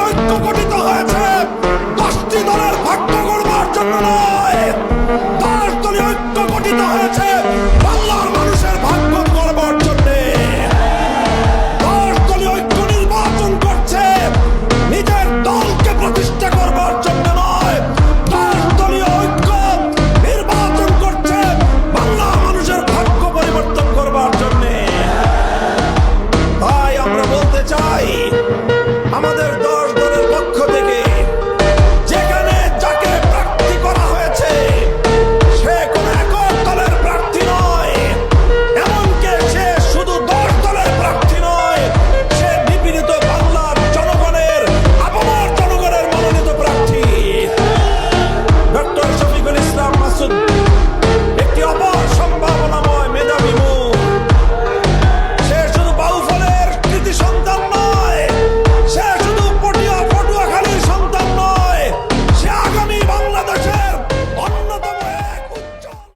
ঐক্য গঠিত হয়েছে 10টি দলের ভাগ্য গড়বার জন্য নয়। 10 দলীয় ঐক্য গঠিত হয়েছে বাংলার মানুষের ভাগ্য গড়বার জন্য। 10 দলীয় ঐক্য নির্বাচন করছে নিজের দলকে প্রতিষ্ঠা করবার জন্য নয়। 10 দলীয় ঐক্য নির্বাচন করছে বাংলার মানুষের ভাগ্য পরিবর্তন করবার জন্য। তাই আমরা বলতে চাই